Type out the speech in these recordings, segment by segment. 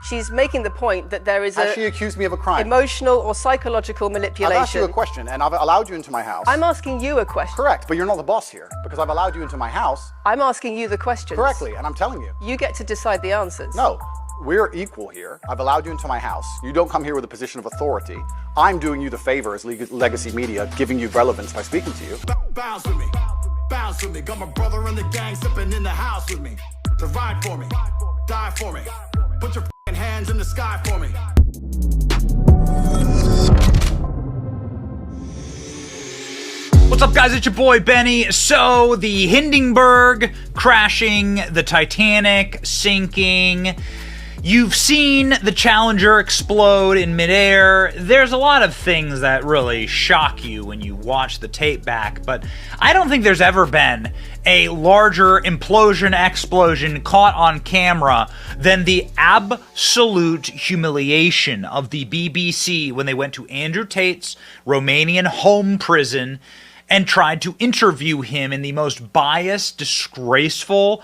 She's making the point that there is Has she accused me of a crime? Emotional or psychological manipulation. I've asked you a question, and I've allowed you into my house. I'm asking you a question. Correct, but you're not the boss here, because I've allowed you into my house. I'm asking you the questions. Correctly, and I'm telling you. You get to decide the answers. No, we're equal here. I've allowed you into my house. You don't come here with a position of authority. I'm doing you the favor as legacy media, giving you relevance by speaking to you. Bounce with me. Bounce with me. Got my brother in the gang sipping in the house with me. To ride for me. Die for me. Put your hands in the sky for me. What's up, guys? It's your boy Benny. So the Hindenburg crashing, the Titanic sinking. You've seen the Challenger explode in midair. There's a lot of things that really shock you when you watch the tape back, but I don't think there's ever been a larger explosion caught on camera than the absolute humiliation of the BBC when they went to Andrew Tate's Romanian home prison and tried to interview him in the most biased, disgraceful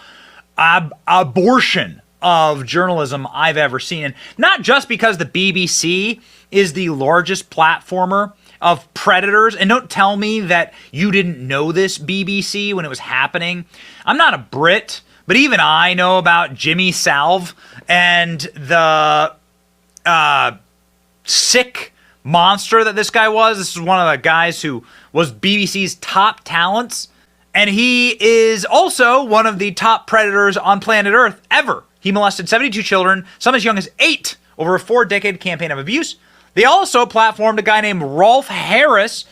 abortion of journalism I've ever seen. And not just because the BBC is the largest platformer of predators, and don't tell me that you didn't know this, BBC, when it was happening. I'm not a Brit, but even I know about Jimmy Salve and the sick monster that this guy was. This is one of the guys who was BBC's top talents, and he is also one of the top predators on planet Earth ever. He molested 72 children, some as young as 8, over a 4-decade campaign of abuse. They also platformed a guy named Rolf Harris,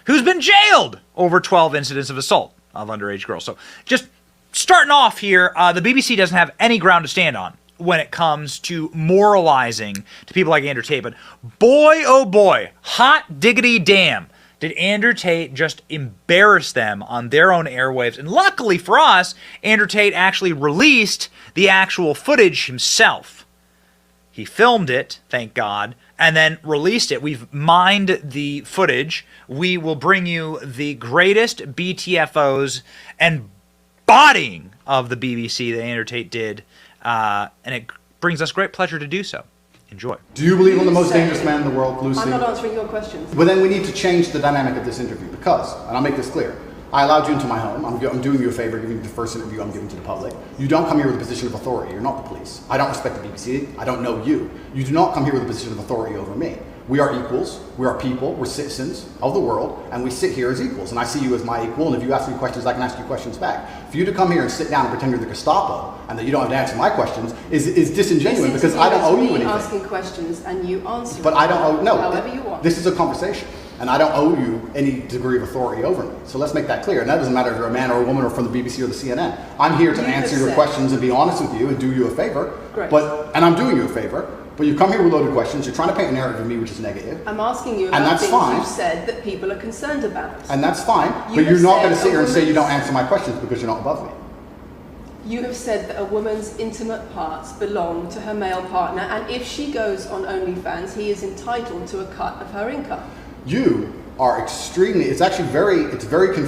who's been jailed over 12 incidents of assault of underage girls. So just starting off here, the BBC doesn't have any ground to stand on when it comes to moralizing to people like Andrew Tate. But boy, oh boy, hot diggity damn, did Andrew Tate just embarrass them on their own airwaves. And luckily for us, Andrew Tate actually released the actual footage himself. He filmed it, thank God, and then released it. We've mined the footage. We will bring you the greatest BTFOs and bodying of the BBC that Andrew Tate did, and it brings us great pleasure to do so. Enjoy. Do you believe I'm the most dangerous man in the world, Lucy? I'm not answering your questions. But then we need to change the dynamic of this interview because, and I'll make this clear, I allowed you into my home. I'm doing you a favor, giving you the first interview I'm giving to the public. You don't come here with a position of authority. You're not the police. I don't respect the BBC. I don't know you. You do not come here with a position of authority over me. We are equals. We are people. We're citizens of the world, and we sit here as equals. And I see you as my equal, and if you ask me questions, I can ask you questions back. For you to come here and sit down and pretend you're the Gestapo, and that you don't have to answer my questions, is disingenuous because I don't owe you anything. Asking questions and you answer. But I don't owe, no, however you want. This is a conversation. And I don't owe you any degree of authority over me. So let's make that clear. And that doesn't matter if you're a man or a woman or from the BBC or the CNN. I'm here to answer your questions and be honest with you and do you a favor. Great. And I'm doing you a favor. But you come here with loaded questions. You're trying to paint a narrative of me which is negative. I'm asking you about things you've said that people are concerned about. And that's fine. But you're not going to sit here and say you don't answer my questions because you're not above me. You have said that a woman's intimate parts belong to her male partner, and if she goes on OnlyFans, he is entitled to a cut of her income. You are extremely, it's very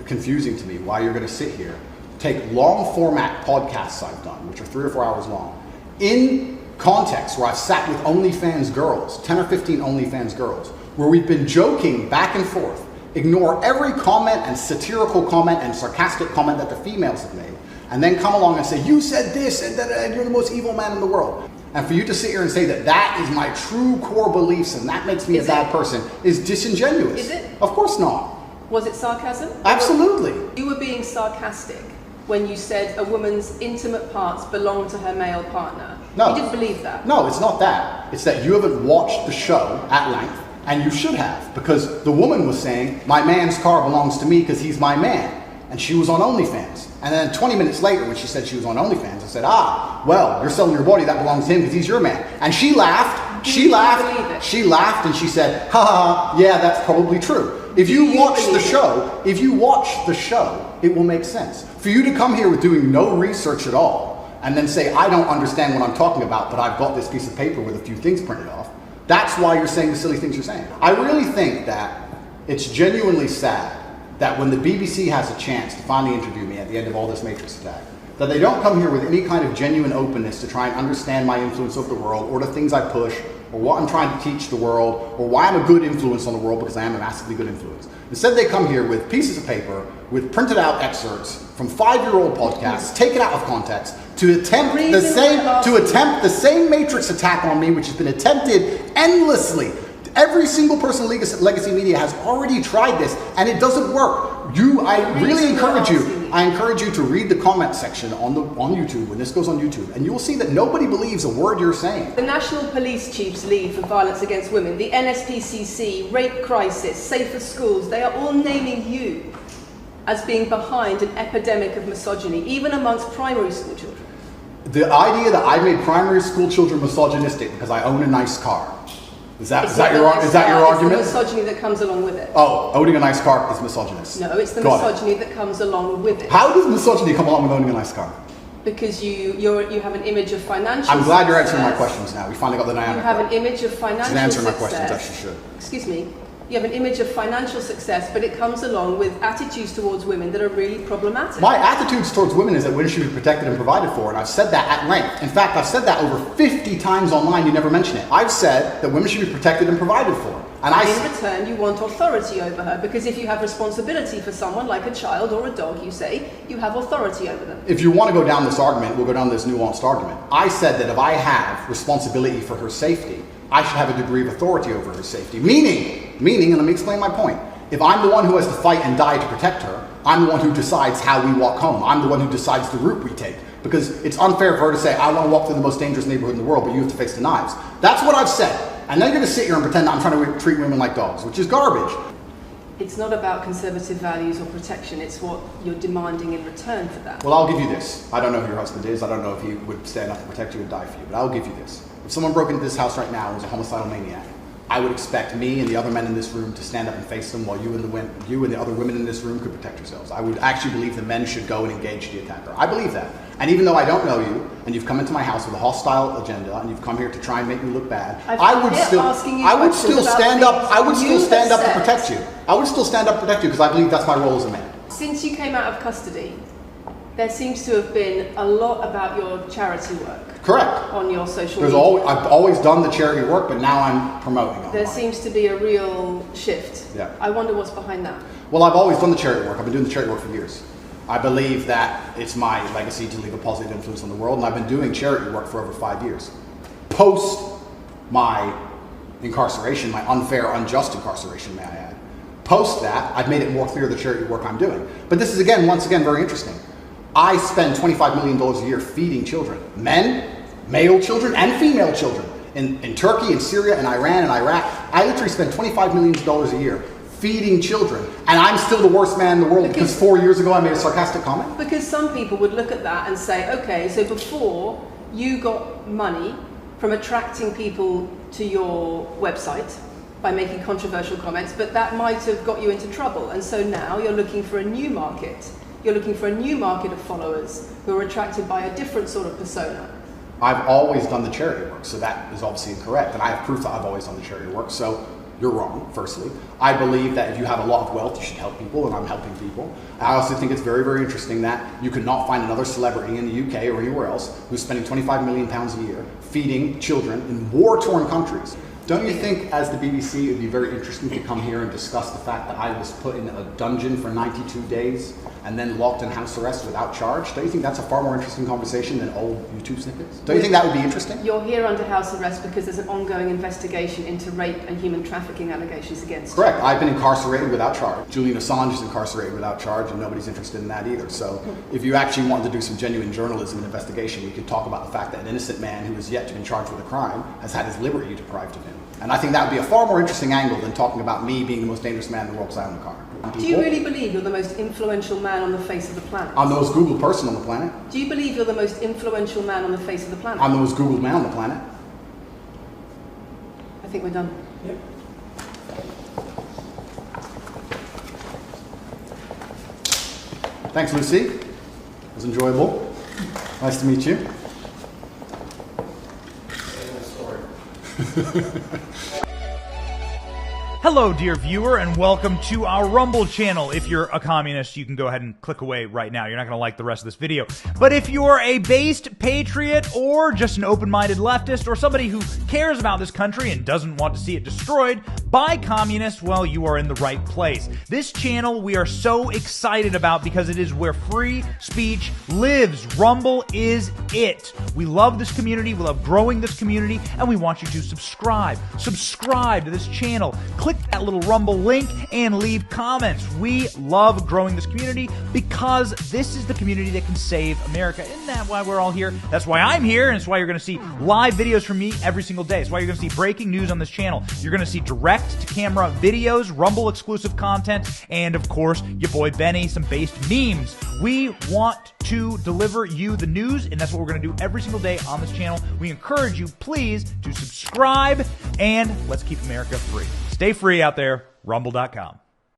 confusing to me why you're going to sit here, take long format podcasts I've done, which are 3 or 4 hours long, in context where I've sat with OnlyFans girls, 10 or 15 OnlyFans girls, where we've been joking back and forth, ignore every comment and satirical comment and sarcastic comment that the females have made, and then come along and say, you said this and you're the most evil man in the world. And for you to sit here and say that that is my true core beliefs and that makes me a bad person is disingenuous. Is it? Of course not. Was it sarcasm? Absolutely. You were being sarcastic when you said a woman's intimate parts belong to her male partner. No. You didn't believe that. No, it's not that. It's that you haven't watched the show at length, and you should have, because the woman was saying, my man's car belongs to me because he's my man. And she was on OnlyFans. And then 20 minutes later, when she said she was on OnlyFans, I said, well, you're selling your body, that belongs to him because he's your man. And she laughed, she laughed, and she said, yeah, that's probably true. If you watch the show, it will make sense. For you to come here with doing no research at all, and then say, I don't understand what I'm talking about, but I've got this piece of paper with a few things printed off, that's why you're saying the silly things you're saying. I really think that it's genuinely sad that when the BBC has a chance to finally interview me at the end of all this Matrix attack, that they don't come here with any kind of genuine openness to try and understand my influence over the world, or the things I push, or what I'm trying to teach the world, or why I'm a good influence on the world, because I am a massively good influence. Instead, they come here with pieces of paper, with printed out excerpts from 5-year-old podcasts, taken out of context, to attempt the same matrix attack on me, which has been attempted endlessly. Every single person in Legacy Media has already tried this, and it doesn't work. I really encourage you to read the comment section on YouTube when this goes on YouTube, and you will see that nobody believes a word you're saying. The National Police Chiefs League for Violence Against Women, the NSPCC, Rape Crisis, Safer Schools, they are all naming you as being behind an epidemic of misogyny, even amongst primary school children. The idea that I made primary school children misogynistic because I own a nice car. Is that your argument? It's the misogyny that comes along with it. Oh, owning a nice car is misogynist. No, it's the misogyny that comes along with it. How does misogyny come along with owning a nice car? Because you have an image of financial I'm glad you're answering my questions now. We finally got the dynamic. You have an image of financial success. Answer my questions, as you should. Excuse me. You have an image of financial success, but it comes along with attitudes towards women that are really problematic. My attitudes towards women is that women should be protected and provided for, and I've said that at length. In fact, I've said that over 50 times online, you never mention it. I've said that women should be protected and provided for. And in return, you want authority over her, because if you have responsibility for someone like a child or a dog, you say, you have authority over them. If you want to go down this argument, we'll go down this nuanced argument. I said that if I have responsibility for her safety, I should have a degree of authority over her safety. Meaning, and let me explain my point. If I'm the one who has to fight and die to protect her, I'm the one who decides how we walk home. I'm the one who decides the route we take. Because it's unfair for her to say, I want to walk through the most dangerous neighborhood in the world, but you have to face the knives. That's what I've said. And then you're going to sit here and pretend I'm trying to treat women like dogs, which is garbage. It's not about conservative values or protection, it's what you're demanding in return for that. Well, I'll give you this. I don't know who your husband is. I don't know if he would stand up to protect you and die for you, but I'll give you this. If someone broke into this house right now and was a homicidal maniac, I would expect me and the other men in this room to stand up and face them, while you and the other women in this room could protect yourselves. I would actually believe the men should go and engage the attacker. I believe that. And even though I don't know you, and you've come into my house with a hostile agenda, and you've come here to try and make me look bad, I would still stand up to protect you. I would still stand up to protect you because I believe that's my role as a man. Since you came out of custody, there seems to have been a lot about your charity work. Correct. On your social media. I've always done the charity work, but now I'm promoting it. There seems to be a real shift. Yeah. I wonder what's behind that. Well, I've always done the charity work. I've been doing the charity work for years. I believe that it's my legacy to leave a positive influence on the world, and I've been doing charity work for over 5 years. Post my incarceration, my unfair, unjust incarceration, may I add. Post that, I've made it more clear the charity work I'm doing. But this is, once again, very interesting. I spend $25 million a year feeding children. Men, male children, and female children. In Turkey, in Syria, in Iran, and Iraq, I literally spend $25 million a year feeding children. And I'm still the worst man in the world because 4 years ago I made a sarcastic comment? Because some people would look at that and say, okay, so before you got money from attracting people to your website by making controversial comments, but that might have got you into trouble. And so now you're looking for a new market. You're looking for a new market of followers who are attracted by a different sort of persona. I've always done the charity work, so that is obviously incorrect. And I have proof that I've always done the charity work, so you're wrong, firstly. I believe that if you have a lot of wealth, you should help people, and I'm helping people. I also think it's very, very interesting that you could not find another celebrity in the UK or anywhere else who's spending £25 million a year feeding children in war-torn countries. Don't you think, as the BBC, it would be very interesting to come here and discuss the fact that I was put in a dungeon for 92 days and then locked in house arrest without charge? Don't you think that's a far more interesting conversation than old YouTube snippets? Don't you think that would be interesting? You're here under house arrest because there's an ongoing investigation into rape and human trafficking allegations against you. Correct. I've been incarcerated without charge. Julian Assange is incarcerated without charge, and nobody's interested in that either. So if you actually wanted to do some genuine journalism and investigation, we could talk about the fact that an innocent man who is yet to be charged with a crime has had his liberty deprived of him. And I think that would be a far more interesting angle than talking about me being the most dangerous man in the world because I own a car. Do you really believe you're the most influential man on the face of the planet? I'm the most Googled person on the planet. Do you believe you're the most influential man on the face of the planet? I'm the most Googled man on the planet. I think we're done. Yep. Thanks, Lucy. It was enjoyable. Nice to meet you. Hello, dear viewer, and welcome to our Rumble channel. If you're a communist, you can go ahead and click away right now. You're not going to like the rest of this video. But if you're a based patriot or just an open-minded leftist or somebody who cares about this country and doesn't want to see it destroyed by communists, well, you are in the right place. This channel we are so excited about because it is where free speech lives. Rumble is it. We love this community, we love growing this community, and we want you to subscribe. Subscribe to this channel. Click that little Rumble link and leave comments. We love growing this community because this is the community that can save America. Isn't that why we're all here? That's why I'm here, and it's why you're going to see live videos from me every single day. It's why you're going to see breaking news on this channel. You're going to see direct-to-camera videos, Rumble-exclusive content, and, of course, your boy Benny, some based memes. We want to deliver you the news, and that's what we're going to do every single day on this channel. We encourage you, please, to subscribe, and let's keep America free. Stay free out there, rumble.com.